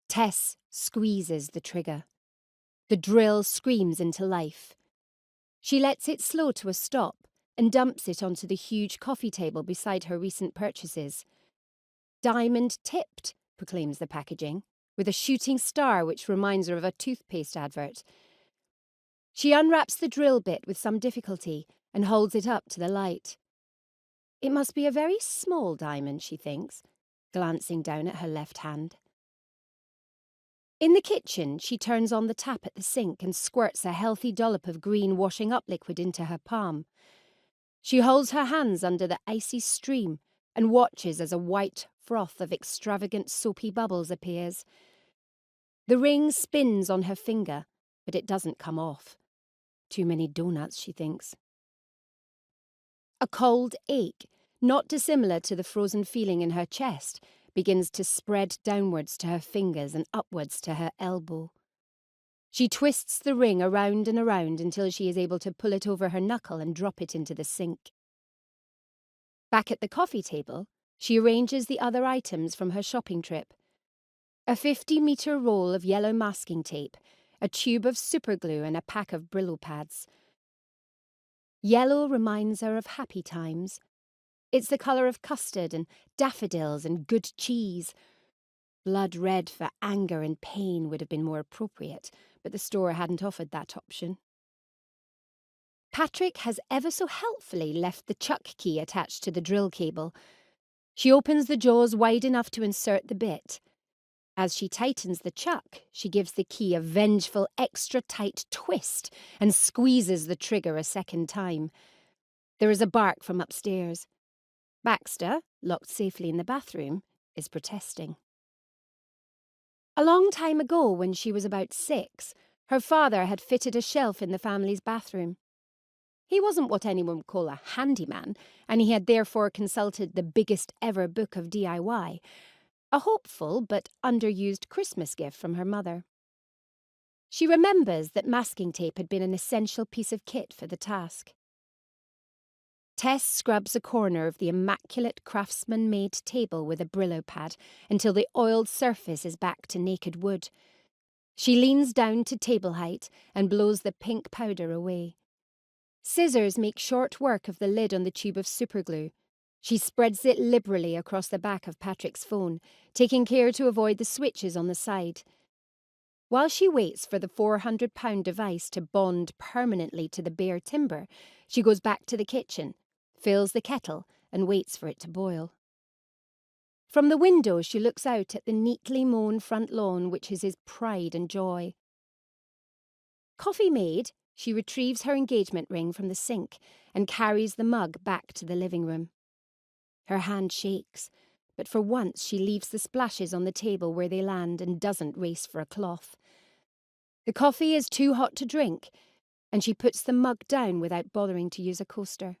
Tess squeezes the trigger. The drill screams into life. She lets it slow to a stop and dumps it onto the huge coffee table beside her recent purchases. "Diamond tipped," proclaims the packaging, with a shooting star which reminds her of a toothpaste advert. She unwraps the drill bit with some difficulty and holds it up to the light. It must be a very small diamond, she thinks, glancing down at her left hand. In the kitchen, she turns on the tap at the sink and squirts a healthy dollop of green washing-up liquid into her palm. She holds her hands under the icy stream and watches as a white froth of extravagant soapy bubbles appears. The ring spins on her finger, but it doesn't come off. Too many donuts, she thinks. A cold ache, not dissimilar to the frozen feeling in her chest, begins to spread downwards to her fingers and upwards to her elbow. She twists the ring around and around until she is able to pull it over her knuckle and drop it into the sink. Back at the coffee table, she arranges the other items from her shopping trip. A 50-metre roll of yellow masking tape, a tube of superglue and a pack of Brillo pads. Yellow reminds her of happy times. It's the colour of custard and daffodils and good cheese. Blood red for anger and pain would have been more appropriate, but the store hadn't offered that option. Patrick has ever so helpfully left the chuck key attached to the drill cable. She opens the jaws wide enough to insert the bit. As she tightens the chuck, she gives the key a vengeful, extra-tight twist and squeezes the trigger a second time. There is a bark from upstairs. Baxter, locked safely in the bathroom, is protesting. A long time ago, when she was about 6, her father had fitted a shelf in the family's bathroom. He wasn't what anyone would call a handyman, and he had therefore consulted the biggest ever book of DIY, a hopeful but underused Christmas gift from her mother. She remembers that masking tape had been an essential piece of kit for the task. Tess scrubs a corner of the immaculate craftsman-made table with a Brillo pad until the oiled surface is back to naked wood. She leans down to table height and blows the pink powder away. Scissors make short work of the lid on the tube of superglue. She spreads it liberally across the back of Patrick's phone, taking care to avoid the switches on the side. While she waits for the £400 device to bond permanently to the bare timber, she goes back to the kitchen, fills the kettle, and waits for it to boil. From the window she looks out at the neatly mown front lawn, which is his pride and joy. Coffee made, she retrieves her engagement ring from the sink and carries the mug back to the living room. Her hand shakes, but for once she leaves the splashes on the table where they land and doesn't race for a cloth. The coffee is too hot to drink, and she puts the mug down without bothering to use a coaster.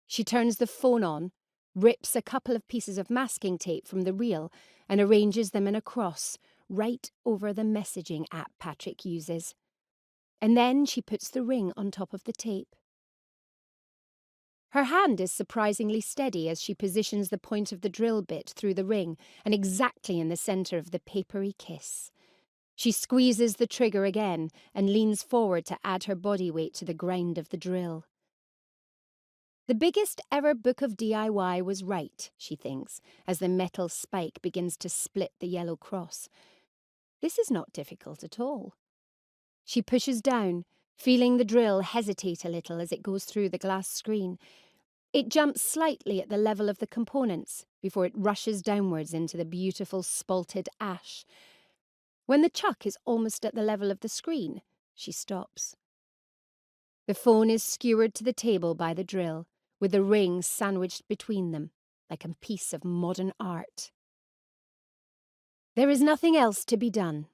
She turns the phone on, rips a couple of pieces of masking tape from the reel and arranges them in a cross right over the messaging app Patrick uses. And then she puts the ring on top of the tape. Her hand is surprisingly steady as she positions the point of the drill bit through the ring and exactly in the centre of the papery kiss. She squeezes the trigger again and leans forward to add her body weight to the grind of the drill. The biggest ever book of DIY was right, she thinks, as the metal spike begins to split the yellow cross. This is not difficult at all. She pushes down, feeling the drill hesitate a little as it goes through the glass screen. It jumps slightly at the level of the components before it rushes downwards into the beautiful spalted ash. When the chuck is almost at the level of the screen, she stops. The phone is skewered to the table by the drill, with the ring sandwiched between them, like a piece of modern art. There is nothing else to be done.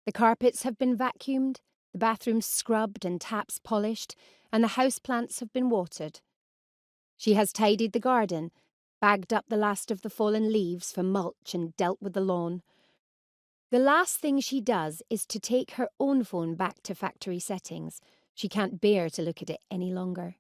The carpets have been vacuumed, the bathrooms scrubbed and taps polished, and the houseplants have been watered. She has tidied the garden, bagged up the last of the fallen leaves for mulch and dealt with the lawn. The last thing she does is to take her own phone back to factory settings. She can't bear to look at it any longer.